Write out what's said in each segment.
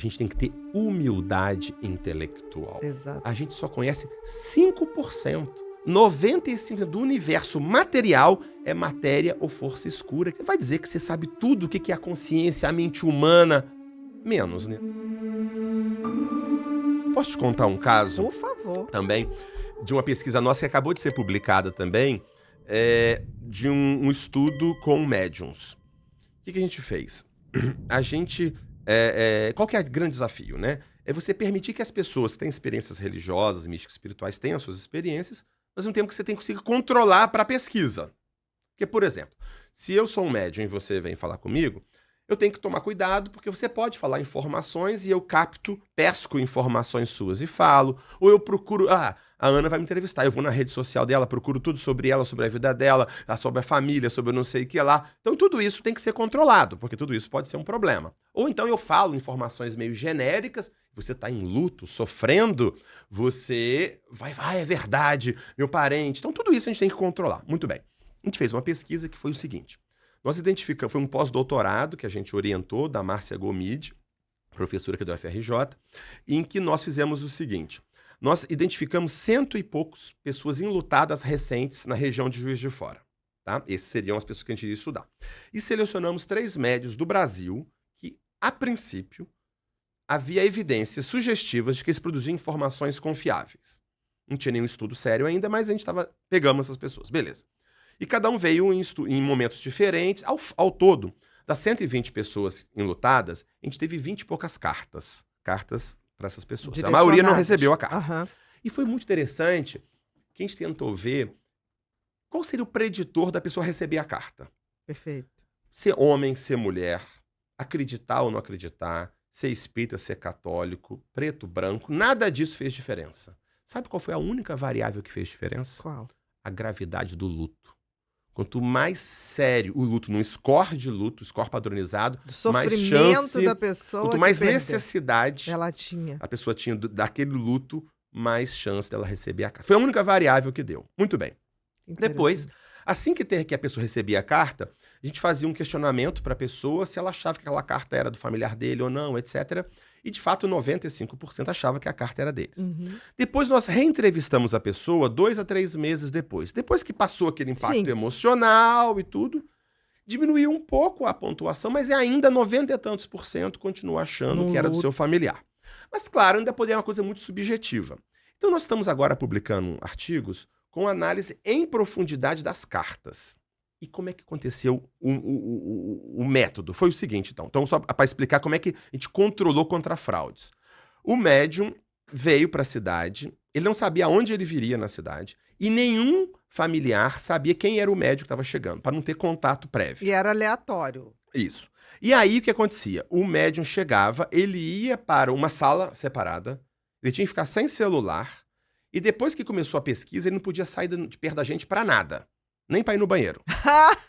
gente tem que ter humildade intelectual. Exato. A gente só conhece 5%. 95% do universo material é matéria ou força escura. Você vai dizer que você sabe tudo o que é a consciência, a mente humana? Menos, né? Posso te contar um caso? Por favor. Também, de uma pesquisa nossa que acabou de ser publicada também, de um estudo com médiums. O que a gente fez? A gente... qual que é o grande desafio, né? É você permitir que as pessoas que têm experiências religiosas, místicas, espirituais, tenham as suas experiências, mas um tempo que você tem que conseguir controlar para a pesquisa. Porque, por exemplo, se eu sou um médium e você vem falar comigo, eu tenho que tomar cuidado, porque você pode falar informações e eu pesco informações suas e falo, ou eu procuro... a Ana vai me entrevistar, eu vou na rede social dela, procuro tudo sobre ela, sobre a vida dela, sobre a família, sobre eu não sei o que lá. Então tudo isso tem que ser controlado, porque tudo isso pode ser um problema. Ou então eu falo informações meio genéricas, você está em luto, sofrendo, você é verdade, meu parente. Então tudo isso a gente tem que controlar. Muito bem. A gente fez uma pesquisa que foi o seguinte. Nós identificamos, foi um pós-doutorado que a gente orientou, da Márcia Gomide, professora aqui do UFRJ, em que nós fizemos o seguinte. Nós identificamos 100 e poucos pessoas enlutadas recentes na região de Juiz de Fora. Tá? Essas seriam as pessoas que a gente iria estudar. E selecionamos 3 médios do Brasil que, a princípio, havia evidências sugestivas de que eles produziam informações confiáveis. Não tinha nenhum estudo sério ainda, mas a gente pegamos essas pessoas. Beleza. E cada um veio em momentos diferentes. Ao todo, das 120 pessoas enlutadas, a gente teve 20 e poucas cartas. Cartas para essas pessoas. A maioria não recebeu a carta. Uhum. E foi muito interessante que a gente tentou ver qual seria o preditor da pessoa receber a carta. Perfeito. Ser homem, ser mulher, acreditar ou não acreditar, ser espírita, ser católico, preto, branco, nada disso fez diferença. Sabe qual foi a única variável que fez diferença? Qual? A gravidade do luto. Quanto mais sério o luto, num score de luto, score padronizado, Do mais sofrimento chance, da pessoa. quanto mais necessidade ela tinha. a pessoa tinha daquele luto, mais chance dela receber a carta. Foi a única variável que deu. Muito bem. Depois, assim que a pessoa recebia a carta, a gente fazia um questionamento para a pessoa se ela achava que aquela carta era do familiar dele ou não, etc. E, de fato, 95% achava que a carta era deles. Uhum. Depois, nós reentrevistamos a pessoa 2 a 3 meses depois. Depois que passou aquele impacto emocional e tudo, diminuiu um pouco a pontuação, mas ainda 90 e tantos por cento continua achando que era do seu familiar. Mas, claro, ainda pode ser uma coisa muito subjetiva. Então, nós estamos agora publicando artigos com análise em profundidade das cartas. E como é que aconteceu o método? Foi o seguinte, então só para explicar como é que a gente controlou contra fraudes. O médium veio para a cidade, ele não sabia aonde ele viria na cidade, e nenhum familiar sabia quem era o médium que estava chegando, para não ter contato prévio. E era aleatório. Isso. E aí o que acontecia? O médium chegava, ele ia para uma sala separada, ele tinha que ficar sem celular, e depois que começou a pesquisa, ele não podia sair de perto da gente para nada. Nem para ir no banheiro.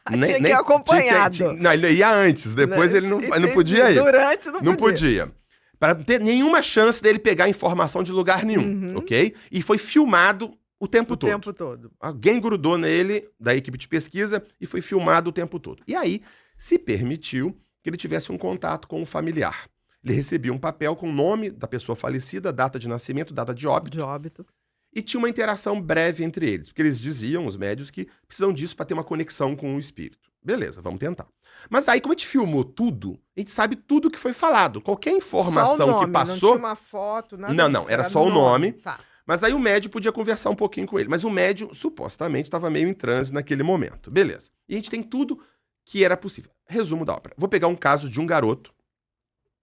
Tinha que ir acompanhado. Não, ele ia antes, depois ele não podia ir. Durante não podia. Para não ter nenhuma chance dele pegar informação de lugar nenhum, ok? E foi filmado o tempo todo. Alguém grudou nele, da equipe de pesquisa, e foi filmado o tempo todo. E aí, se permitiu que ele tivesse um contato com o familiar. Ele recebia um papel com o nome da pessoa falecida, data de nascimento, data de óbito. E tinha uma interação breve entre eles, porque eles diziam, os médios, que precisam disso para ter uma conexão com o espírito. Beleza, vamos tentar. Mas aí, como a gente filmou tudo, a gente sabe tudo que foi falado. Qualquer informação só o nome, que passou... Não tinha uma foto, nada Não, era só o nome. Tá. Mas aí o médium podia conversar um pouquinho com ele. Mas o médium, supostamente, estava meio em transe naquele momento. Beleza. E a gente tem tudo que era possível. Resumo da ópera. Vou pegar um caso de um garoto.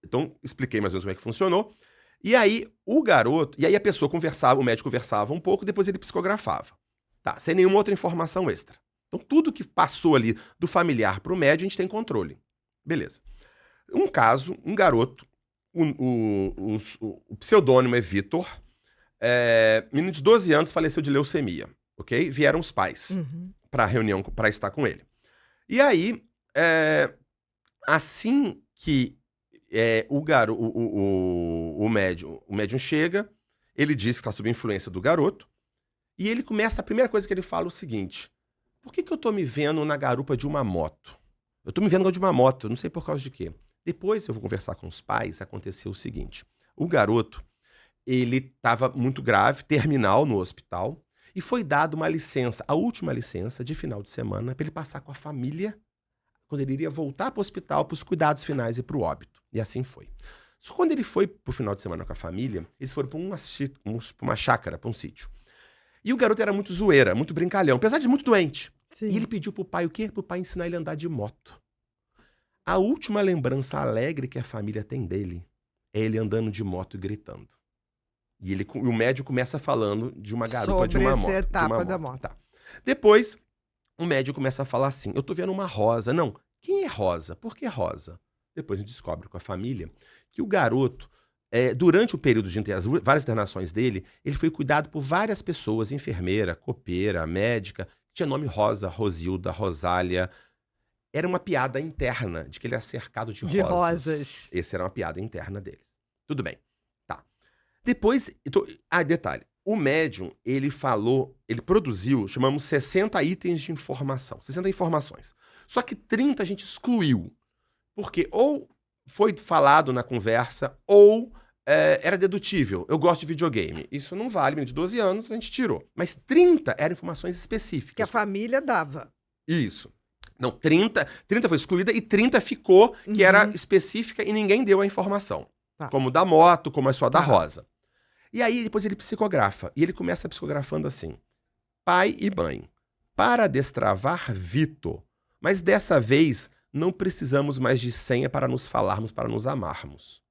Então, expliquei mais ou menos como é que funcionou. E aí, a pessoa conversava, o médico conversava um pouco, depois ele psicografava. Tá, sem nenhuma outra informação extra. Então, tudo que passou ali do familiar para o médico, a gente tem controle. Beleza. Um caso, um garoto, o pseudônimo é Vitor, menino de 12 anos, faleceu de leucemia, ok? Vieram os pais para a reunião, para estar com ele. E aí, assim que o médium chega, ele diz que está sob influência do garoto, e ele começa, a primeira coisa que ele fala é o seguinte: por que eu tô me vendo na garupa de uma moto? Eu tô me vendo de uma moto, eu não sei por causa de quê. Depois eu vou conversar com os pais, aconteceu o seguinte. O garoto, ele estava muito grave, terminal no hospital, e foi dado uma licença, a última licença de final de semana, para ele passar com a família, quando ele iria voltar para o hospital, para os cuidados finais e para o óbito. E assim foi. Só quando ele foi para o final de semana com a família, eles foram para uma chácara, para um sítio. E o garoto era muito zoeira, muito brincalhão, apesar de muito doente. Sim. E ele pediu pro pai o quê? Pro pai ensinar ele a andar de moto. A última lembrança alegre que a família tem dele é ele andando de moto e gritando. E o médico começa falando de uma garupa de uma moto. Sobre essa etapa da moto. Tá. Depois, o médico começa a falar assim, eu tô vendo uma Rosa. Não, quem é Rosa? Por que Rosa? Depois a gente descobre com a família que o garoto, durante o período as várias internações dele, ele foi cuidado por várias pessoas, enfermeira, copeira, médica, que tinha nome Rosa, Rosilda, Rosália. Era uma piada interna de que ele era cercado de rosas. Essa era uma piada interna deles. Tudo bem. Tá. Depois, detalhe. O médium, ele produziu, chamamos 60 itens de informação. 60 informações. Só que 30 a gente excluiu. Porque ou foi falado na conversa, ou era dedutível. Eu gosto de videogame. Isso não vale, menino de 12 anos, a gente tirou. Mas 30 eram informações específicas. Que a família dava. Isso. Não, 30 foi excluída e 30 ficou, que era específica e ninguém deu a informação. Tá. Como da moto, como é só da Rosa. E aí, depois ele psicografa. E ele começa psicografando assim. Pai e mãe, para destravar Vitor. Mas dessa vez, não precisamos mais de senha para nos falarmos, para nos amarmos.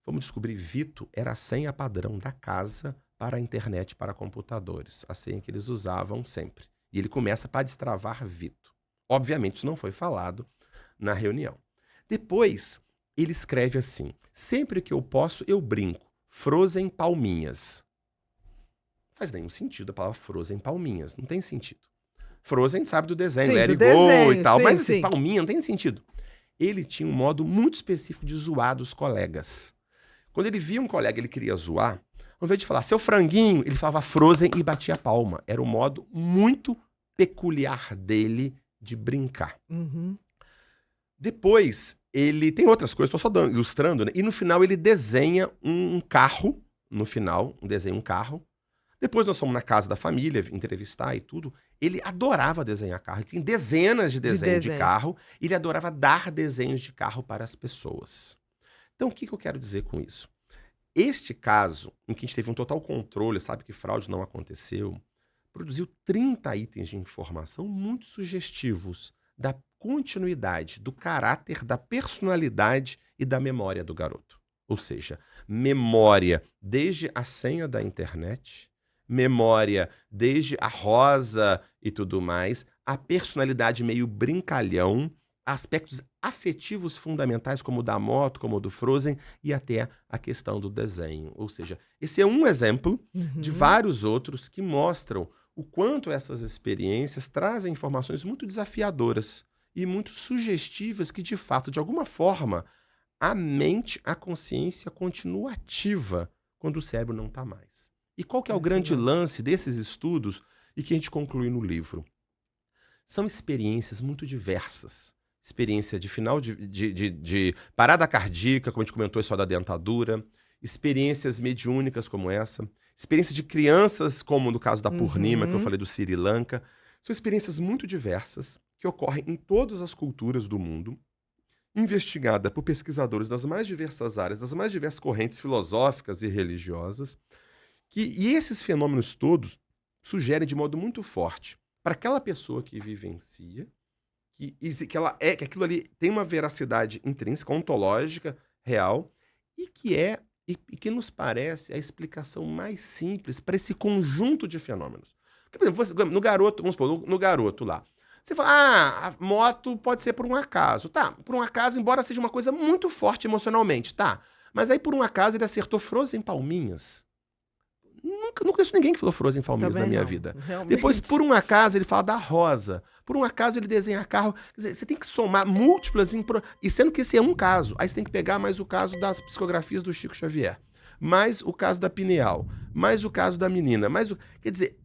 Vamos descobrir, Vitor era a senha padrão da casa para a internet, para computadores. A senha que eles usavam sempre. E ele começa para destravar Vitor. Obviamente, isso não foi falado na reunião. Depois, ele escreve assim, sempre que eu posso, eu brinco. Frozen palminhas. Não faz nenhum sentido a palavra Frozen palminhas. Não tem sentido. Frozen sabe do desenho, Let It Go e tal. Mas assim, palminha não tem sentido. Ele tinha um modo muito específico de zoar dos colegas. Quando ele via um colega ele queria zoar, ao invés de falar seu franguinho, ele falava Frozen e batia a palma. Era um modo muito peculiar dele de brincar. Depois, ele tem outras coisas, estou só ilustrando, né? E no final ele desenha um carro, desenha um carro. Depois nós fomos na casa da família, entrevistar e tudo. Ele adorava desenhar carro, ele tem dezenas de desenhos de carro, e ele adorava dar desenhos de carro para as pessoas. Então, o que eu quero dizer com isso? Este caso, em que a gente teve um total controle, sabe que fraude não aconteceu, produziu 30 itens de informação muito sugestivos da continuidade, do caráter, da personalidade e da memória do garoto. Ou seja, memória desde a senha da internet, memória desde a Rosa e tudo mais, a personalidade meio brincalhão, aspectos afetivos fundamentais como o da moto, como o do Frozen e até a questão do desenho. Ou seja, esse é um exemplo de vários outros que mostram o quanto essas experiências trazem informações muito desafiadoras e muito sugestivas que, de fato, de alguma forma, a mente, a consciência continua ativa quando o cérebro não está mais. E qual que é o grande lance desses estudos e que a gente conclui no livro? São experiências muito diversas. Experiência de final de parada cardíaca, como a gente comentou, isso da dentadura, experiências mediúnicas como essa, experiência de crianças, como no caso da Purnima, que eu falei do Sri Lanka. São experiências muito diversas que ocorrem em todas as culturas do mundo, investigada por pesquisadores das mais diversas áreas, das mais diversas correntes filosóficas e religiosas, e esses fenômenos todos sugerem de modo muito forte para aquela pessoa que vivencia que aquilo ali tem uma veracidade intrínseca, ontológica, real, e que nos parece a explicação mais simples para esse conjunto de fenômenos. Porque, por exemplo, no garoto, vamos supor, no garoto lá, você fala, a moto pode ser por um acaso. Tá, por um acaso, embora seja uma coisa muito forte emocionalmente, tá. Mas aí, por um acaso, ele acertou Frozen palminhas. Nunca conheço ninguém que falou Frozen palminhas na minha vida. Realmente. Depois, por um acaso, ele fala da Rosa. Por um acaso, ele desenha carro. Quer dizer, você tem que somar múltiplas... E sendo que esse é um caso. Aí você tem que pegar mais o caso das psicografias do Chico Xavier. Mais o caso da pineal. Mais o caso da menina. Quer dizer,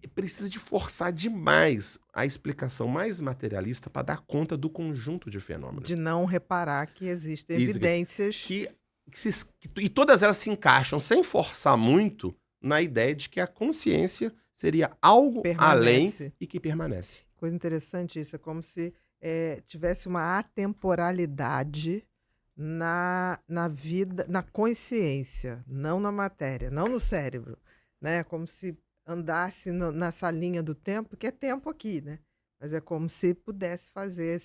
precisa de forçar demais a explicação mais materialista para dar conta do conjunto de fenômenos. De não reparar que existem Isso, evidências. E todas elas se encaixam, sem forçar muito, na ideia de que a consciência seria algo além Permanece. e que permanece. Coisa interessante isso, é como se tivesse uma atemporalidade na vida, na consciência, não na matéria, não no cérebro, né? Como se andasse nessa linha do tempo, que é tempo aqui, né? Mas é como se pudesse fazer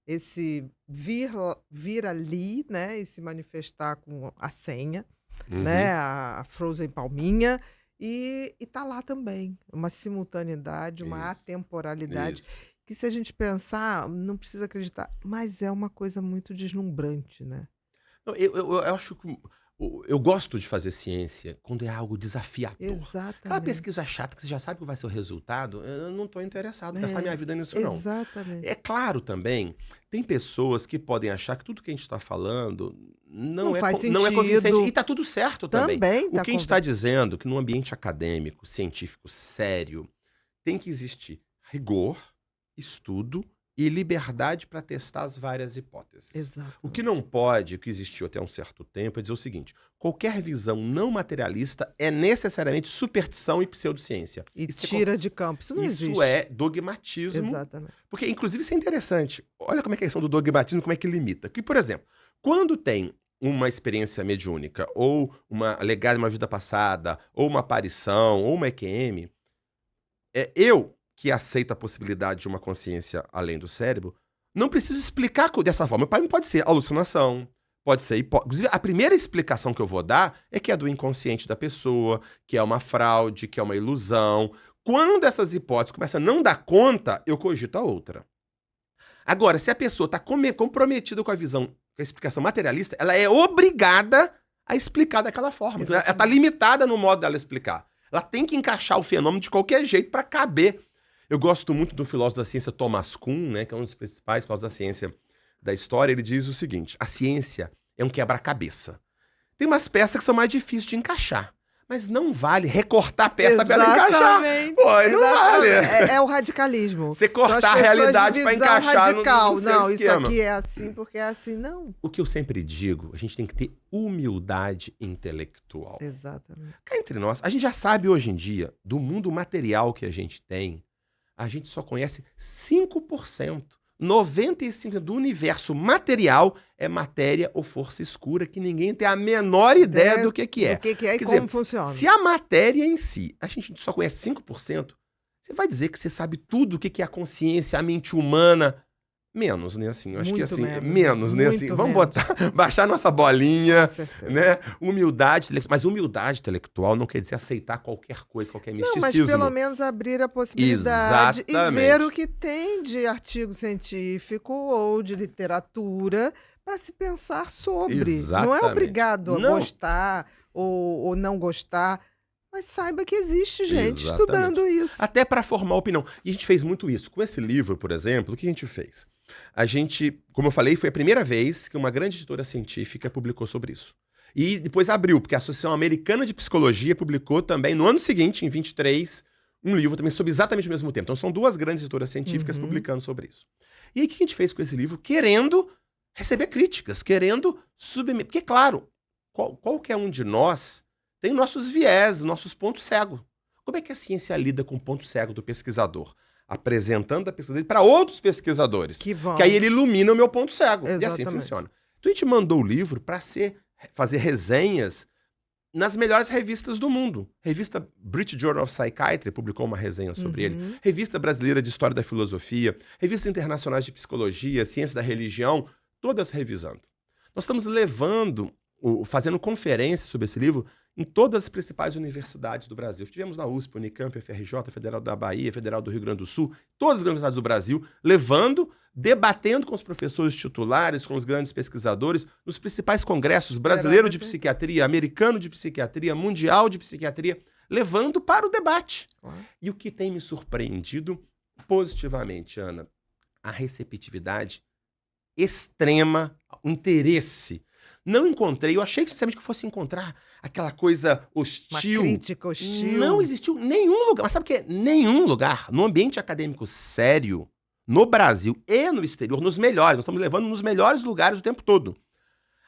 esse vir ali, né? E se manifestar com a senha, né? A Frozen Palminha, e tá lá também. Uma simultaneidade, uma Isso, atemporalidade, isso. que se a gente pensar, não precisa acreditar, mas é uma coisa muito deslumbrante, né? Não, eu acho que eu gosto de fazer ciência quando é algo desafiador. Aquela Exatamente. pesquisa chata que você já sabe que vai ser o resultado, eu não estou interessado em gastar minha vida nisso, não. Exatamente. É claro também, tem pessoas que podem achar que tudo que a gente está falando Não é, faz não é convincente. sentido. E está tudo certo também. Também O tá que a gente está dizendo é que num ambiente acadêmico, científico, sério, tem que existir rigor, estudo e liberdade para testar as várias hipóteses. Exato. O que não pode, o que existiu até um certo tempo, é dizer o seguinte: qualquer visão não materialista é necessariamente superstição e pseudociência. E Isso é tira de campo. Isso não isso existe. é dogmatismo. Exatamente. Porque, inclusive, isso é interessante. Olha como é que é a questão do dogmatismo, como é que limita. Que, por exemplo, quando tem uma experiência mediúnica, ou uma legada de uma vida passada, ou uma aparição, ou uma EQM, eu, que aceito a possibilidade de uma consciência além do cérebro, não preciso explicar dessa forma. Para mim pode ser alucinação, pode ser Inclusive, a primeira explicação que eu vou dar é que é do inconsciente da pessoa, que é uma fraude, que é uma ilusão. Quando essas hipóteses começam a não dar conta, eu cogito a outra. Agora, se a pessoa está comprometida com a visão, com a explicação materialista, ela é obrigada a explicar daquela forma. Então, ela está limitada no modo dela explicar. Ela tem que encaixar o fenômeno de qualquer jeito para caber. Eu gosto muito do filósofo da ciência Thomas Kuhn, né, que é um dos principais filósofos da ciência da história. Ele diz o seguinte: a ciência é um quebra-cabeça. Tem umas peças que são mais difíceis de encaixar, mas não vale recortar a peça para ela encaixar. Pô, aí não vale. É o radicalismo. Você cortar a realidade para encaixar radical. no seu Não, esquema. isso aqui é assim porque é assim. Não. O que eu sempre digo, a gente tem que ter humildade intelectual. Exatamente. Cá entre nós, a gente já sabe hoje em dia, do mundo material que a gente tem, a gente só conhece 5%. 95% do universo material é matéria ou força escura, que ninguém tem a menor ideia do que é. Do que é e Quer como dizer, funciona. Se a matéria em si, a gente só conhece 5%, você vai dizer que você sabe tudo o que é a consciência, a mente humana? Menos, né? Assim, eu acho que assim, menos, né? Assim, vamos baixar nossa bolinha, né? Humildade, mas humildade intelectual não quer dizer aceitar qualquer coisa, qualquer misticismo. Não, mas pelo menos abrir a possibilidade e ver o que tem de artigo científico ou de literatura para se pensar sobre. Exatamente. Não é obrigado a gostar ou não gostar. Mas saiba que existe gente estudando isso. Até para formar opinião. E a gente fez muito isso. Com esse livro, por exemplo, o que a gente fez? A gente, como eu falei, foi a primeira vez que uma grande editora científica publicou sobre isso. E depois abriu, porque a Associação Americana de Psicologia publicou também, no ano seguinte, em 23, um livro também sobre exatamente o mesmo tema. Então são duas grandes editoras científicas publicando sobre isso. E aí o que a gente fez com esse livro? Querendo receber críticas, querendo submeter. Porque, claro, qualquer um de nós tem nossos viés, nossos pontos cegos. Como é que a ciência lida com o ponto cego do pesquisador? Apresentando a pesquisa dele para outros pesquisadores. Que aí ele ilumina o meu ponto cego. Exatamente. E assim funciona. Então a gente mandou o livro para fazer resenhas nas melhores revistas do mundo. Revista British Journal of Psychiatry publicou uma resenha sobre ele. Revista Brasileira de História da Filosofia. Revistas internacionais de Psicologia, Ciência da Religião, todas revisando. Nós estamos fazendo conferências sobre esse livro em todas as principais universidades do Brasil. Tivemos na USP, Unicamp, FRJ, Federal da Bahia, Federal do Rio Grande do Sul, todas as universidades do Brasil, debatendo com os professores titulares, com os grandes pesquisadores, nos principais congressos brasileiro de psiquiatria, americano de psiquiatria, mundial de psiquiatria, levando para o debate. E o que tem me surpreendido positivamente, Ana, a receptividade extrema, o interesse. Não encontrei, eu achei sinceramente que eu fosse encontrar aquela coisa Uma hostil. crítica hostil. Não existiu nenhum lugar, mas sabe o que é? Nenhum lugar, no ambiente acadêmico sério, no Brasil e no exterior, nos melhores, nós estamos levando nos melhores lugares o tempo todo.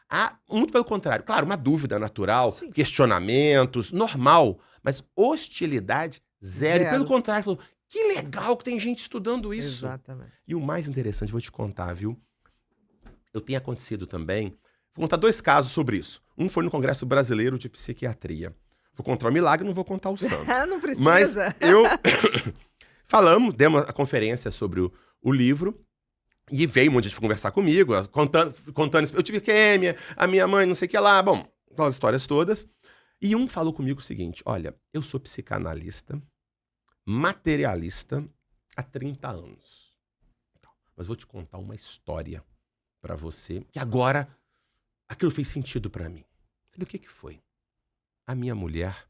Há, muito pelo contrário, claro, uma dúvida natural, Sim. questionamentos, normal, mas hostilidade, zero. E pelo Zero. contrário, falou, que legal que tem gente estudando isso. Exatamente. E o mais interessante, vou te contar, viu? Eu tenho acontecido também, vou contar 2 casos sobre isso. Um foi no Congresso Brasileiro de Psiquiatria. Vou contar o milagre, não vou contar o santo. Não precisa. Mas eu... demos a conferência sobre o livro, e veio um monte de gente conversar comigo, contando, eu tive quêmia, a minha mãe, não sei o que lá, bom, aquelas histórias todas. E um falou comigo o seguinte, olha, eu sou psicanalista, materialista há 30 anos. Mas vou te contar uma história pra você, que agora aquilo fez sentido pra mim. Falei, o que foi? A minha mulher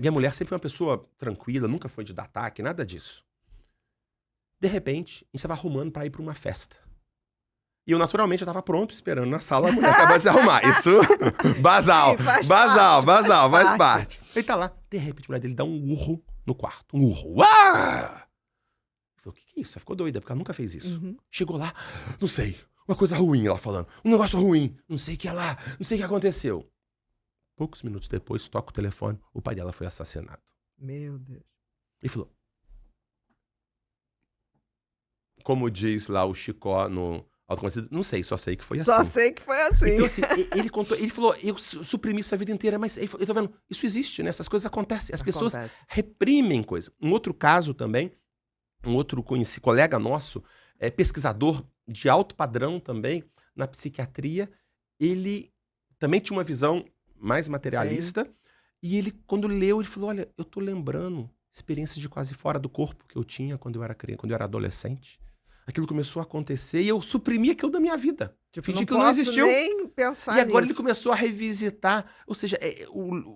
minha mulher sempre foi uma pessoa tranquila, nunca foi de dar ataque, nada disso. De repente, a gente estava arrumando pra ir pra uma festa. E eu, naturalmente, já estava pronto, esperando na sala, a mulher acabou de se arrumar. Isso, basal, Sim, faz parte. Ele tá lá, de repente, a mulher dele dá um urro no quarto. Um urro. Uau! Eu falei, o que é isso? Ela ficou doida, porque ela nunca fez isso. Uhum. Chegou lá, não sei, uma coisa ruim, ela falando. Um negócio ruim, não sei o que é lá, não sei o que aconteceu. Poucos minutos depois, toca o telefone, o pai dela foi assassinado. Meu Deus. Ele falou, como diz lá o Chicó no Autoconhecido, não sei, só sei que foi assim. Só sei que foi assim. Então, assim, ele contou, ele falou, eu suprimi isso a vida inteira, mas eu tô vendo, isso existe, né? Essas coisas acontecem, as pessoas reprimem coisas. Um outro caso também, um outro colega nosso, pesquisador de alto padrão também, na psiquiatria, ele também tinha uma visão mais materialista, e ele, quando leu, ele falou, olha, eu tô lembrando experiências de quase fora do corpo que eu tinha quando eu era criança, quando eu era adolescente. Aquilo começou a acontecer e eu suprimi aquilo da minha vida. Tipo, Fingi não que não existiu. nem pensar E agora ele nisso. começou a revisitar. Ou seja,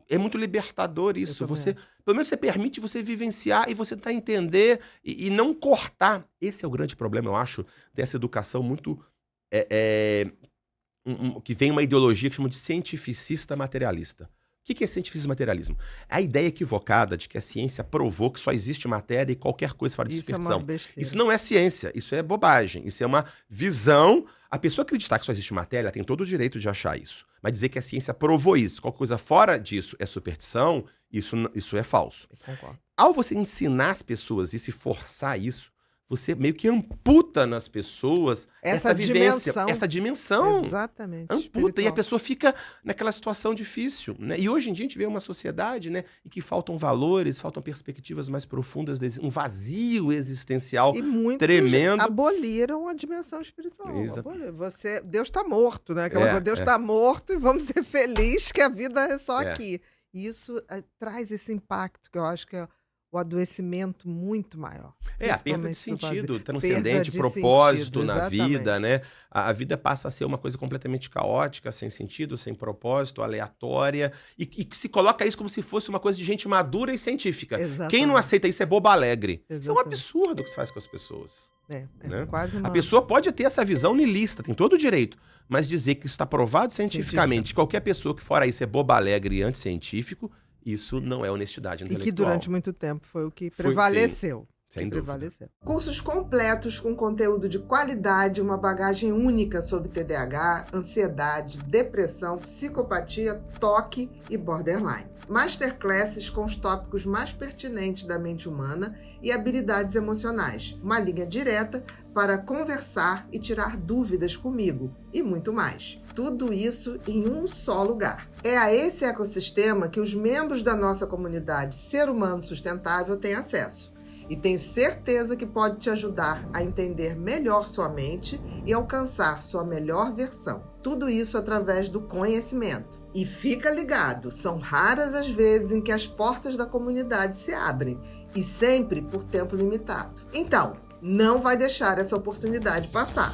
é muito libertador isso. Eu Você, também. pelo menos você permite você vivenciar e você tentar entender e não cortar. Esse é o grande problema, eu acho, dessa educação muito... que vem uma ideologia que chama de cientificista materialista. O que é cientificismo e materialismo? A ideia equivocada de que a ciência provou que só existe matéria e qualquer coisa fora de Isso é superstição. uma besteira. Isso não é ciência, isso é bobagem, isso é uma visão. A pessoa acreditar que só existe matéria, ela tem todo o direito de achar isso. Mas dizer que a ciência provou isso, qualquer coisa fora disso é superstição, isso é falso. Eu concordo. Ao você ensinar as pessoas e se forçar isso, você meio que amputa nas pessoas essa vivência, essa dimensão. Exatamente. Amputa, e a espiritual. pessoa fica naquela situação difícil, né? E hoje em dia a gente vê uma sociedade, né, em que faltam valores, faltam perspectivas mais profundas, um vazio existencial E muitos tremendo. aboliram a dimensão espiritual. Exato. Deus está morto, né? Aquela coisa, Deus está morto e vamos ser felizes que a vida é só aqui. E isso traz esse impacto que eu acho que é o adoecimento muito maior. A perda de Principalmente do vazio. sentido, transcendente, de propósito sentido, na exatamente. vida, né? A vida passa a ser uma coisa completamente caótica, sem sentido, sem propósito, aleatória, e que se coloca isso como se fosse uma coisa de gente madura e científica. Exatamente. Quem não aceita isso é bobo alegre. Isso é um Exatamente. absurdo que se faz com as pessoas. É Né? quase uma... A pessoa pode ter essa visão niilista, tem todo o direito, mas dizer que isso está provado cientificamente, qualquer pessoa que fora isso é bobo alegre e anticientífico, isso não é honestidade intelectual. E que durante muito tempo foi o que Foi, prevaleceu. sem dúvida. Cursos completos com conteúdo de qualidade, uma bagagem única sobre TDAH, ansiedade, depressão, psicopatia, toque e borderline. Masterclasses com os tópicos mais pertinentes da mente humana e habilidades emocionais. Uma linha direta para conversar e tirar dúvidas comigo e muito mais. Tudo isso em um só lugar. É a esse ecossistema que os membros da nossa comunidade Ser Humano Sustentável têm acesso. E tenho certeza que pode te ajudar a entender melhor sua mente e alcançar sua melhor versão. Tudo isso através do conhecimento. E fica ligado, são raras as vezes em que as portas da comunidade se abrem, e sempre por tempo limitado. Então, não vai deixar essa oportunidade passar.